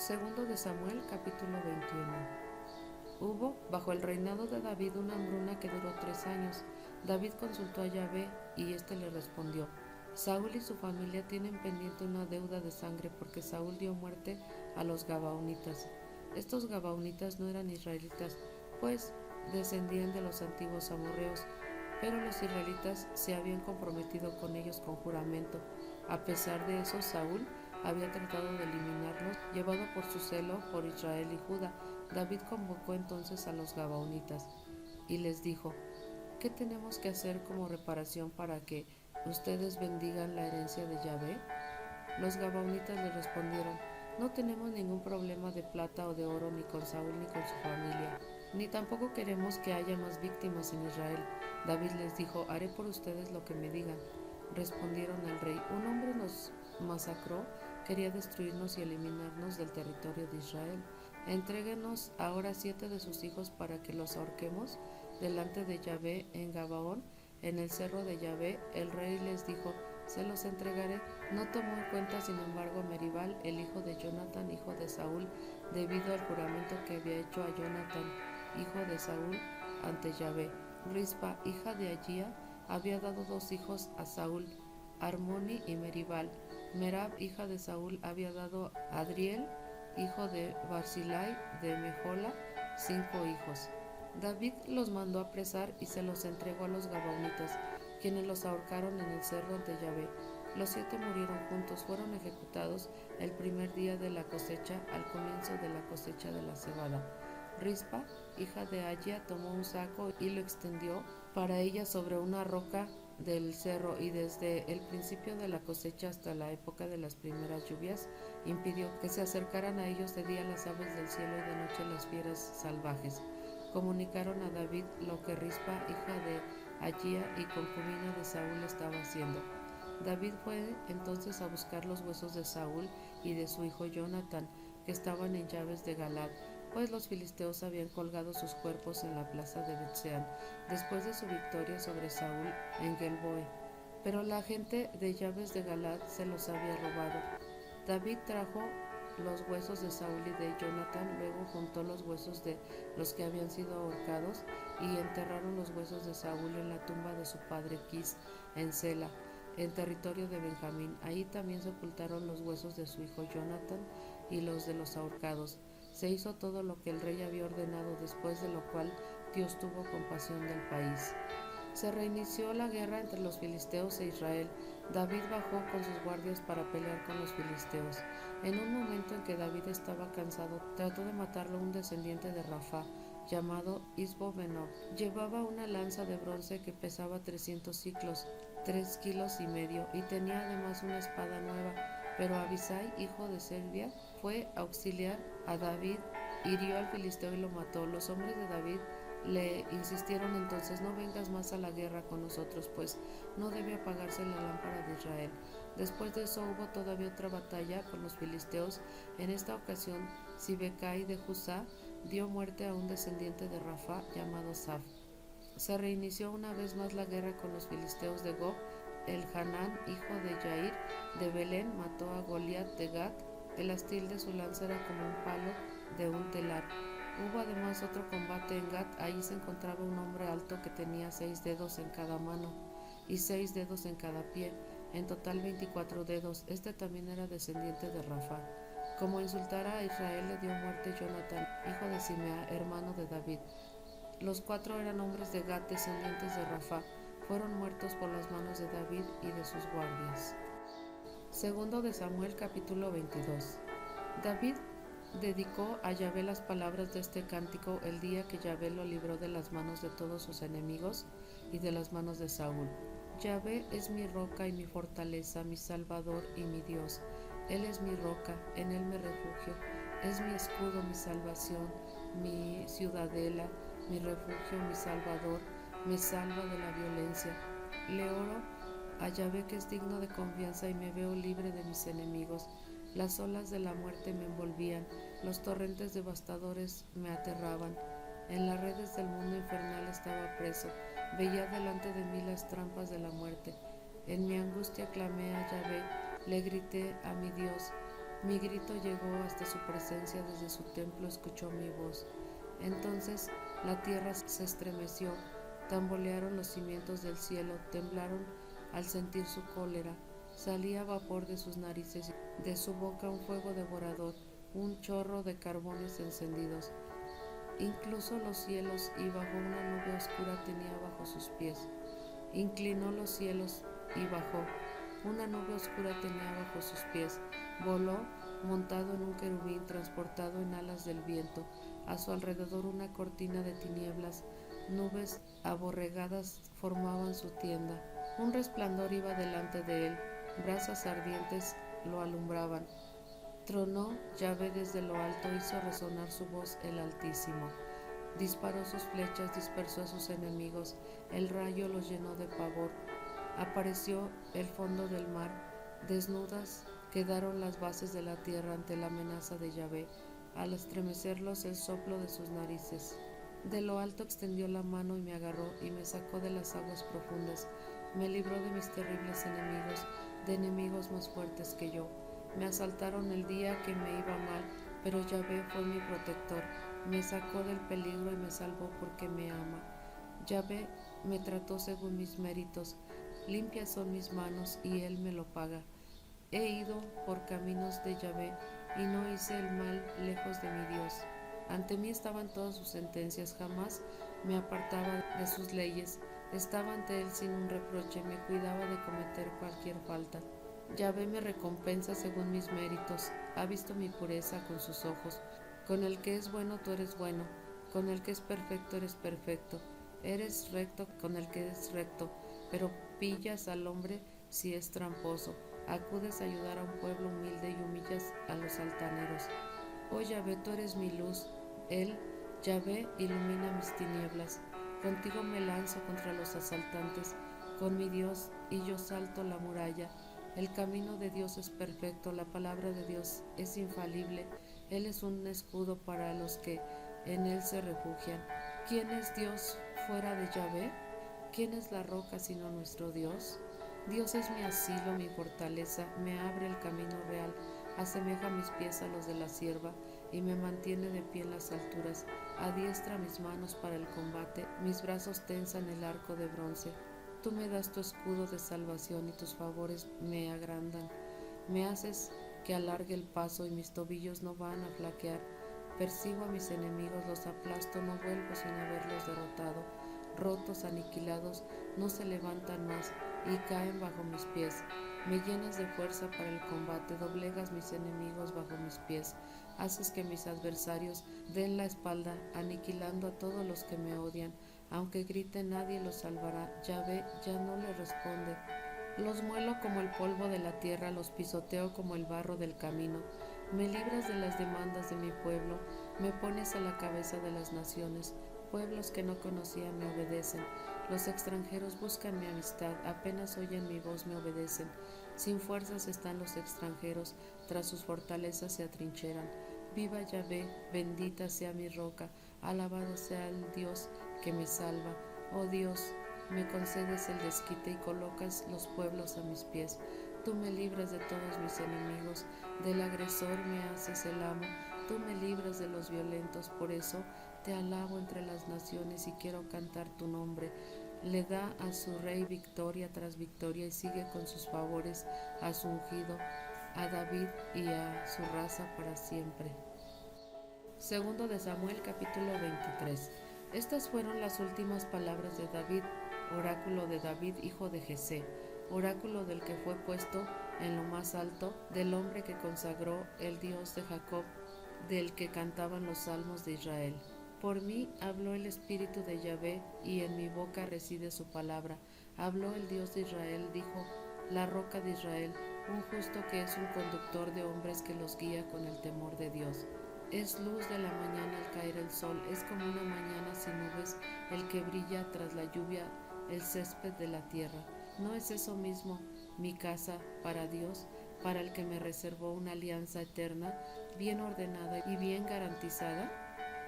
Segundo de Samuel, capítulo 21. Hubo, bajo el reinado de David, una hambruna que duró 3 años. David consultó a Yahvé, y éste le respondió: Saúl y su familia tienen pendiente una deuda de sangre, porque Saúl dio muerte a los gabaonitas. Estos gabaonitas no eran israelitas, pues descendían de los antiguos amorreos, pero los israelitas se habían comprometido con ellos con juramento. A pesar de eso, Saúl había tratado de eliminarlos, llevado por su celo por Israel y Judá. David convocó entonces a los gabaonitas y les dijo: ¿Qué tenemos que hacer como reparación para que ustedes bendigan la herencia de Yahvé? Los gabaonitas le respondieron: No tenemos ningún problema de plata o de oro ni con Saúl ni con su familia, ni tampoco queremos que haya más víctimas en Israel. David les dijo: Haré por ustedes lo que me digan. Respondieron al rey: Un hombre nos masacró, quería destruirnos y eliminarnos del territorio de Israel. Entréguenos ahora 7 de sus hijos para que los ahorquemos delante de Yahvé en Gabaón, en el cerro de Yahvé. El rey les dijo: Se los entregaré. No tomó en cuenta, sin embargo, a Meribal, el hijo de Jonatán, hijo de Saúl, debido al juramento que había hecho a Jonatán, hijo de Saúl, ante Yahvé. Rispa, hija de Agía, había dado 2 hijos a Saúl, Armoni y Meribal. Merab, hija de Saúl, había dado a Adriel, hijo de Barzillai de Mejola, 5 hijos. David los mandó apresar y se los entregó a los gabaonitas, quienes los ahorcaron en el cerro de Yahvé. Los 7 murieron juntos, fueron ejecutados el primer día de la cosecha, al comienzo de la cosecha de la cebada. Rispa, hija de Agía, tomó un saco y lo extendió para ella sobre una roca del cerro, y desde el principio de la cosecha hasta la época de las primeras lluvias impidió que se acercaran a ellos de día las aves del cielo y de noche las fieras salvajes. Comunicaron a David lo que Rispa, hija de Agía y concubina de Saúl, estaba haciendo. David fue entonces a buscar los huesos de Saúl y de su hijo Jonatán, que estaban en Llaves de Galad, pues los filisteos habían colgado sus cuerpos en la plaza de Betseán, después de su victoria sobre Saúl en Gelboe. Pero la gente de Llaves de Galad se los había robado. David trajo los huesos de Saúl y de Jonatán, luego juntó los huesos de los que habían sido ahorcados y enterraron los huesos de Saúl en la tumba de su padre Quis, en Sela, en territorio de Benjamín. Ahí también sepultaron los huesos de su hijo Jonatán y los de los ahorcados. Se hizo todo lo que el rey había ordenado, después de lo cual Dios tuvo compasión del país. Se reinició la guerra entre los filisteos e Israel. David bajó con sus guardias para pelear con los filisteos. En un momento en que David estaba cansado, trató de matarlo un descendiente de Rafa, llamado Isbo-Benob. Llevaba una lanza de bronce que pesaba 300 siclos, 3,5 kilos, y tenía además una espada nueva. Pero Abisai, hijo de Selvia, fue a auxiliar a David, hirió al filisteo y lo mató. Los hombres de David le insistieron entonces: No vengas más a la guerra con nosotros, pues no debe apagarse la lámpara de Israel. Después de eso hubo todavía otra batalla con los filisteos. En esta ocasión Sibecai de Jusá dio muerte a un descendiente de Rafa llamado Saf. Se reinició una vez más la guerra con los filisteos de Gob. El Hanán, hijo de Yair de Belén, mató a Goliat de Gat. El astil de su lanza era como un palo de un telar. Hubo además otro combate en Gat. Allí se encontraba un hombre alto que tenía 6 dedos en cada mano y 6 dedos en cada pie, en total 24 dedos. Este también era descendiente de Rafa. Como insultara a Israel, le dio muerte Jonatán, hijo de Simea, hermano de David. Los 4 eran hombres de Gat, descendientes de Rafa. Fueron muertos por las manos de David y de sus guardias. Segundo de Samuel, capítulo 22. David dedicó a Yahvé las palabras de este cántico el día que Yahvé lo libró de las manos de todos sus enemigos y de las manos de Saúl. Yahvé es mi roca y mi fortaleza, mi salvador y mi Dios. Él es mi roca, en él me refugio. Es mi escudo, mi salvación, mi ciudadela, mi refugio, mi salvador. Me salva de la violencia. Le oro a Yahvé, que es digno de confianza, y me veo libre de mis enemigos. Las olas de la muerte me envolvían, los torrentes devastadores me aterraban. En las redes del mundo infernal estaba preso, veía delante de mí las trampas de la muerte. En mi angustia clamé a Yahvé, le grité a mi Dios. Mi grito llegó hasta su presencia, desde su templo escuchó mi voz. Entonces la tierra se estremeció, tambalearon los cimientos del cielo, temblaron al sentir su cólera. Salía vapor de sus narices, de su boca un fuego devorador, un chorro de carbones encendidos. Incluso los cielos, y bajo una nube oscura tenía bajo sus pies. Inclinó los cielos y bajó. Una nube oscura tenía bajo sus pies. Voló montado en un querubín, transportado en alas del viento. A su alrededor una cortina de tinieblas. Nubes aborregadas formaban su tienda. Un resplandor iba delante de él. Brasas ardientes lo alumbraban. Tronó Yahvé desde lo alto, hizo resonar su voz el Altísimo. Disparó sus flechas, dispersó a sus enemigos, el rayo los llenó de pavor. Apareció el fondo del mar, desnudas quedaron las bases de la tierra ante la amenaza de Yahvé, al estremecerlos el soplo de sus narices. De lo alto extendió la mano y me agarró y me sacó de las aguas profundas, me libró de mis terribles enemigos, de enemigos más fuertes que yo. Me asaltaron el día que me iba mal, pero Yahvé fue mi protector. Me sacó del peligro y me salvó porque me ama. Yahvé me trató según mis méritos. Limpias son mis manos y Él me lo paga. He ido por caminos de Yahvé y no hice el mal lejos de mi Dios. Ante mí estaban todas sus sentencias, jamás me apartaba de sus leyes. Estaba ante Él sin un reproche, me cuidaba de cometer cualquier falta. Yahvé me recompensa según mis méritos, ha visto mi pureza con sus ojos. Con el que es bueno tú eres bueno, con el que es perfecto eres perfecto. Eres recto con el que es recto, pero pillas al hombre si es tramposo. Acudes a ayudar a un pueblo humilde y humillas a los altaneros. Oh Yahvé, tú eres mi luz. Él, Yahvé, ilumina mis tinieblas. Contigo me lanzo contra los asaltantes, con mi Dios, y yo salto la muralla. El camino de Dios es perfecto, la palabra de Dios es infalible. Él es un escudo para los que en Él se refugian. ¿Quién es Dios fuera de Yahvé? ¿Quién es la roca sino nuestro Dios? Dios es mi asilo, mi fortaleza, me abre el camino real, asemeja mis pies a los de la sierva y me mantiene de pie en las alturas. Adiestra mis manos para el combate, mis brazos tensan el arco de bronce. Tú me das tu escudo de salvación y tus favores me agrandan. Me haces que alargue el paso y mis tobillos no van a flaquear. Persigo a mis enemigos, los aplasto, no vuelvo sin haberlos derrotado. Rotos, aniquilados, no se levantan más y caen bajo mis pies. Me llenas de fuerza para el combate, doblegas mis enemigos bajo mis pies. Haces que mis adversarios den la espalda, aniquilando a todos los que me odian. Aunque grite, nadie los salvará. Yahvé ya no le responde. Los muelo como el polvo de la tierra, los pisoteo como el barro del camino. Me libras de las demandas de mi pueblo, me pones a la cabeza de las naciones. Pueblos que no conocía me obedecen. Los extranjeros buscan mi amistad, apenas oyen mi voz me obedecen. Sin fuerzas están los extranjeros, tras sus fortalezas se atrincheran. Viva Yahvé, bendita sea mi roca, alabado sea el Dios que me salva. Oh Dios, me concedes el desquite y colocas los pueblos a mis pies. Tú me libras de todos mis enemigos, del agresor me haces el amo. Tú me libras de los violentos, por eso te alabo entre las naciones y quiero cantar tu nombre. Le da a su rey victoria tras victoria y sigue con sus favores a su ungido, a David y a su raza para siempre. Segundo de Samuel, capítulo 23. Estas fueron las últimas palabras de David, oráculo de David, hijo de Jesé, oráculo del que fue puesto en lo más alto, del hombre que consagró el Dios de Jacob, del que cantaban los salmos de Israel. Por mí habló el Espíritu de Yahvé, y en mi boca reside su palabra. Habló el Dios de Israel, dijo la roca de Israel, un justo que es un conductor de hombres que los guía con el temor de Dios. Es luz de la mañana al caer el sol, es como una mañana sin nubes, el que brilla tras la lluvia el césped de la tierra. ¿No es eso mismo mi casa para Dios, para el que me reservó una alianza eterna, bien ordenada y bien garantizada?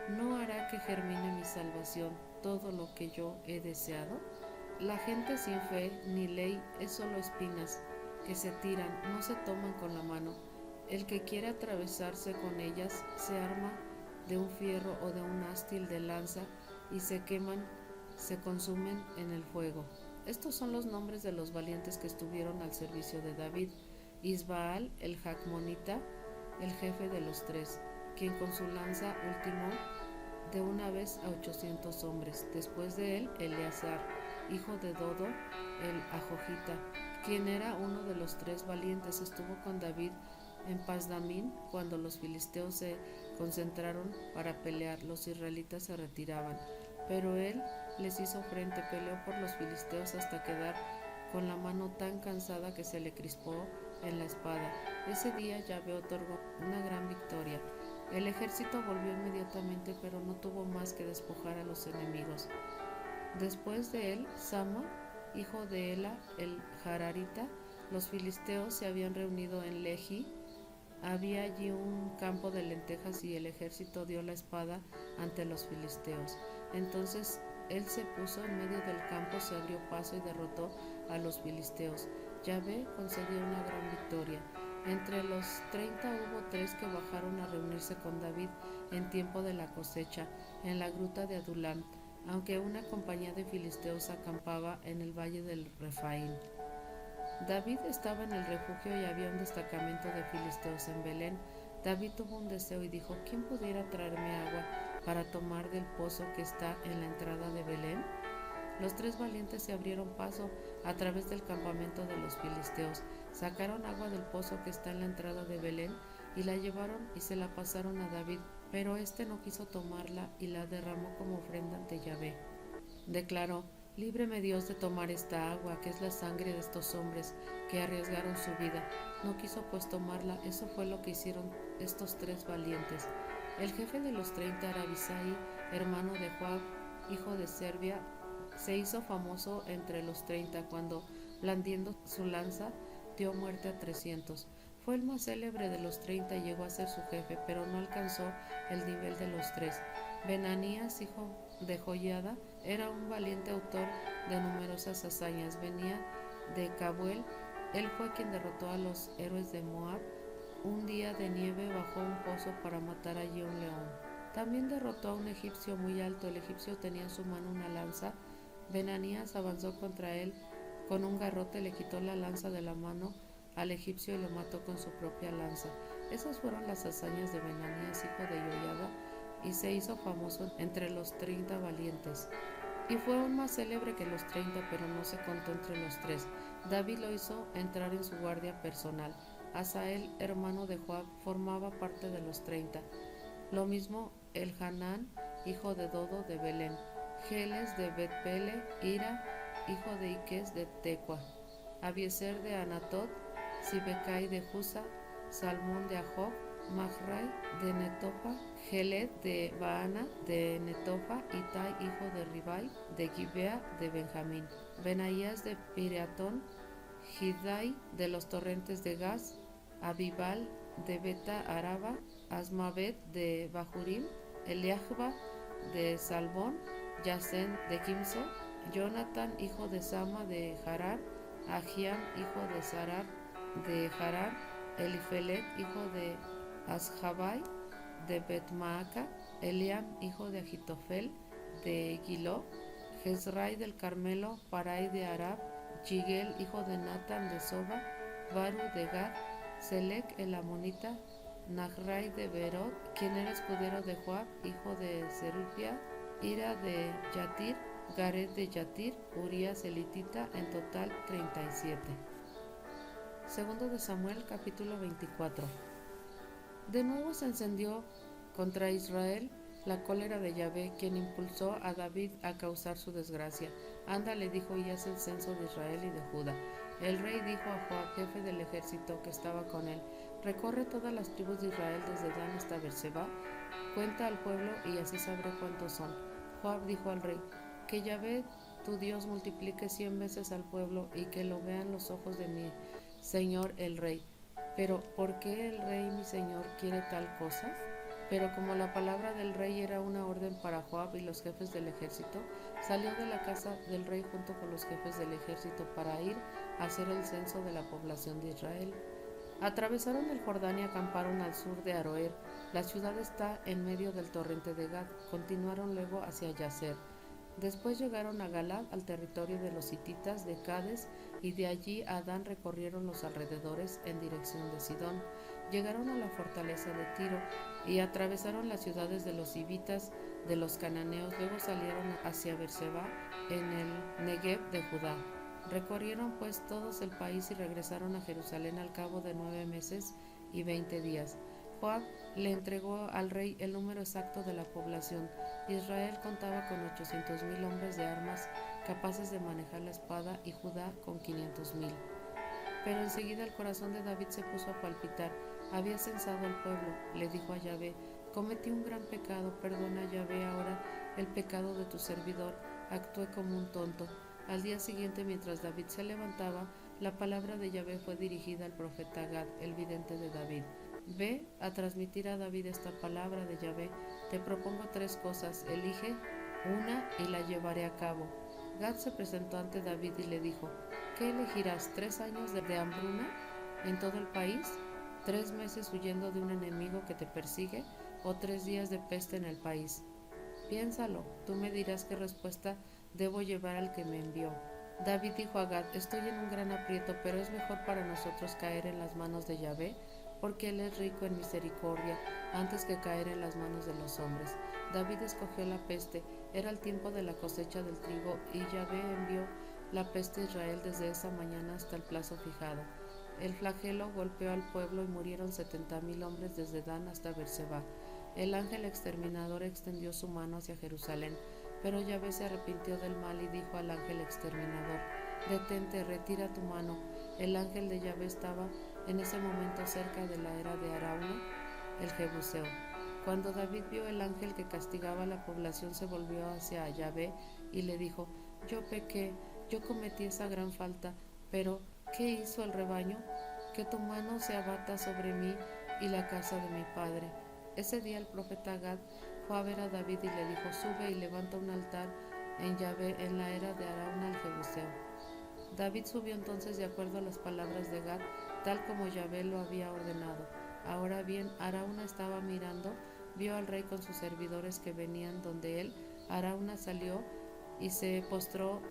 ¿No hará que germine mi salvación todo lo que yo he deseado? La gente sin fe ni ley es solo espinas que se tiran, no se toman con la mano. El que quiere atravesarse con ellas se arma de un fierro o de un ástil de lanza y se queman, se consumen en el fuego. Estos son los nombres de los valientes que estuvieron al servicio de David. Isbaal, el Jacmonita, el jefe de los tres, quien con su lanza ultimó de una vez a 800 hombres. Después de él, Eleazar, hijo de Dodo, el Ajojita, quien era uno de los tres valientes, estuvo con David en Pasdamín cuando los filisteos se concentraron para pelear. Los israelitas se retiraban, pero él les hizo frente, peleó por los filisteos hasta quedar con la mano tan cansada que se le crispó en la espada. Ese día Yahvé otorgó una gran victoria. El ejército volvió inmediatamente, pero no tuvo más que despojar a los enemigos. Después de él, Sama, hijo de Ela, el Jararita, los filisteos se habían reunido en Lehi. Había allí un campo de lentejas y el ejército dio la espada ante los filisteos. Entonces él se puso en medio del campo, se abrió paso y derrotó a los filisteos. Yahvé concedió una gran victoria. Entre los 30 hubo 3 que bajaron a reunirse con David en tiempo de la cosecha, en la gruta de Adulam, aunque una compañía de filisteos acampaba en el valle del Refaín. David estaba en el refugio y había un destacamento de filisteos en Belén. David tuvo un deseo y dijo: ¿quién pudiera traerme agua para tomar del pozo que está en la entrada de Belén? Los 3 valientes se abrieron paso a través del campamento de los filisteos, sacaron agua del pozo que está en la entrada de Belén y la llevaron y se la pasaron a David, pero éste no quiso tomarla y la derramó como ofrenda ante Yahvé. Declaró: líbreme Dios de tomar esta agua, que es la sangre de estos hombres que arriesgaron su vida. No quiso pues tomarla. Eso fue lo que hicieron estos 3 valientes. El jefe de los 30 era Abisai, hermano de Joab, hijo de Serbia. Se hizo famoso entre los 30 cuando, blandiendo su lanza, dio muerte a 300. Fue el más célebre de los 30 y llegó a ser su jefe, pero no alcanzó el nivel de los 3. Benanías, hijo de Joiada, era un valiente autor de numerosas hazañas. Venía de Cabuel. Él fue quien derrotó a los héroes de Moab. Un día de nieve bajó un pozo para matar allí a un león. También derrotó a un egipcio muy alto. El egipcio tenía en su mano una lanza. Benanías avanzó contra él con un garrote, le quitó la lanza de la mano al egipcio y lo mató con su propia lanza. Esas fueron las hazañas de Benanías, hijo de Joiada, y se hizo famoso entre los 30 valientes. Y fue aún más célebre que los 30, pero no se contó entre los 3. David lo hizo entrar en su guardia personal. Asael, hermano de Joab, formaba parte de los 30. Lo mismo Elhanán, hijo de Dodo de Belén. Geles de Bet-Pele, Ira, hijo de Iques de Tecoa. Abiezer de Anatot, Sibecai de Husa, Salmón de Ajob, Mahrai de Netofa, Geled de Baana de Netofa, Itai, hijo de Ribai, de Gibea de Benjamín, Benaías de Pireatón, Hidai de los torrentes de Gaz, Abibal de Beta Araba, Asmavet de Bahurim, Eliahba de Salbón, Yacén de Kimso, Jonathan, hijo de Sama de Harar, Ahiam, hijo de Sarar de Harar, Elifelet, hijo de Ashabai de Betmaaca, Eliam, hijo de Agitofel de Gilo, Jezrai del Carmelo, Parai de Arab, Yigel, hijo de Natán de Soba, Baru de Gad, Selec el Amonita, Nahrai de Berot, quien era escudero de Joab, hijo de Serupia, Ira de Yatir, Garet de Yatir, Urías elitita, en total 37. Segundo de Samuel, capítulo 24. De nuevo se encendió contra Israel la cólera de Yahvé, quien impulsó a David a causar su desgracia. Anda, le dijo, y haz el censo de Israel y de Judá. El rey dijo a Joab, jefe del ejército que estaba con él: recorre todas las tribus de Israel desde Dan hasta Berseba, cuenta al pueblo y así sabré cuántos son. Joab dijo al rey: que Yahvé tu Dios multiplique 100 veces al pueblo y que lo vean los ojos de mi señor el rey. Pero ¿por qué el rey mi señor quiere tal cosa? Pero como la palabra del rey era una orden para Joab y los jefes del ejército, salió de la casa del rey junto con los jefes del ejército para ir a hacer el censo de la población de Israel. Atravesaron el Jordán y acamparon al sur de Aroer. La ciudad está en medio del torrente de Gad. Continuaron luego hacia Yazer. Después llegaron a Galad, al territorio de los hititas de Cades, y de allí a Adán recorrieron los alrededores en dirección de Sidón. Llegaron a la fortaleza de Tiro y atravesaron las ciudades de los hivitas, de los cananeos. Luego salieron hacia Beerseba en el Negev de Judá. Recorrieron pues todos el país y regresaron a Jerusalén al cabo de 9 meses y 20 días. Joab le entregó al rey el número exacto de la población. Israel contaba con 800,000 hombres de armas capaces de manejar la espada y Judá con 500,000. Pero enseguida el corazón de David se puso a palpitar. Había censado al pueblo. Le dijo a Yahvé: cometí un gran pecado, perdona, Yahvé, ahora el pecado de tu servidor. Actué como un tonto. Al día siguiente, mientras David se levantaba, la palabra de Yahvé fue dirigida al profeta Gad, el vidente de David. Ve a transmitir a David esta palabra de Yahvé. Te propongo 3 cosas, elige una y la llevaré a cabo. Gad se presentó ante David y le dijo: ¿qué elegirás? ¿3 años de hambruna en todo el país? ¿3 meses huyendo de un enemigo que te persigue? ¿O 3 días de peste en el país? Piénsalo, tú me dirás qué respuesta debo llevar al que me envió. David dijo a Gad: estoy en un gran aprieto, pero es mejor para nosotros caer en las manos de Yahvé, porque él es rico en misericordia, antes que caer en las manos de los hombres. David escogió la peste. Era el tiempo de la cosecha del trigo, y Yahvé envió la peste a Israel desde esa mañana hasta el plazo fijado. El flagelo golpeó al pueblo y murieron 70,000 hombres desde Dan hasta Beerseba. El ángel exterminador extendió su mano hacia Jerusalén, pero Yahvé se arrepintió del mal y dijo al ángel exterminador: detente, retira tu mano. El ángel de Yahvé estaba en ese momento cerca de la era de Arauna, el Jebuseo. Cuando David vio el ángel que castigaba a la población, se volvió hacia Yahvé y le dijo: yo pequé, yo cometí esa gran falta, pero ¿qué hizo el rebaño? Que tu mano se abata sobre mí y la casa de mi padre. Ese día el profeta Gad fue a ver a David y le dijo: sube y levanta un altar en Yahvé en la era de Arauna el Jebuseo. David subió entonces de acuerdo a las palabras de Gad, tal como Yahvé lo había ordenado. Ahora bien, Arauna estaba mirando, vio al rey con sus servidores que venían donde él. Arauna salió y se postró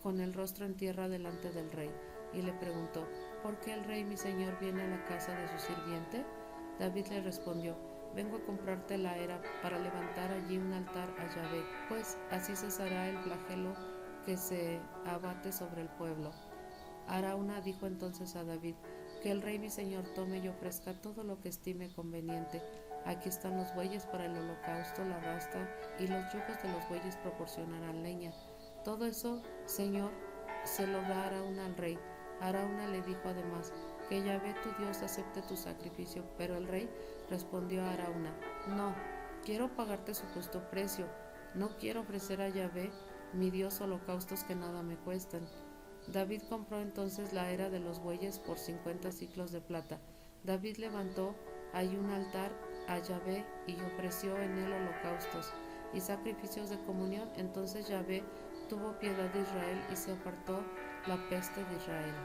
con el rostro en tierra delante del rey, y le preguntó: ¿por qué el rey mi señor viene a la casa de su sirviente? David le respondió: vengo a comprarte la era para levantar allí un altar a Yahvé, pues así cesará el flagelo que se abate sobre el pueblo. Arauna dijo entonces a David: que el rey mi señor tome y ofrezca todo lo que estime conveniente. Aquí están los bueyes para el holocausto, la rasta y los yugos de los bueyes proporcionarán leña. Todo eso, señor, se lo da Arauna al rey. Arauna le dijo además: que Yahvé tu Dios acepte tu sacrificio. Pero el rey respondió a Arauna: no, quiero pagarte su justo precio. No quiero ofrecer a Yahvé mi Dios holocaustos que nada me cuestan. David compró entonces la era de los bueyes por 50 siclos de plata. David levantó allí un altar a Yahvé y ofreció en él holocaustos y sacrificios de comunión. Entonces Yahvé tuvo piedad de Israel y se apartó la peste de Israel.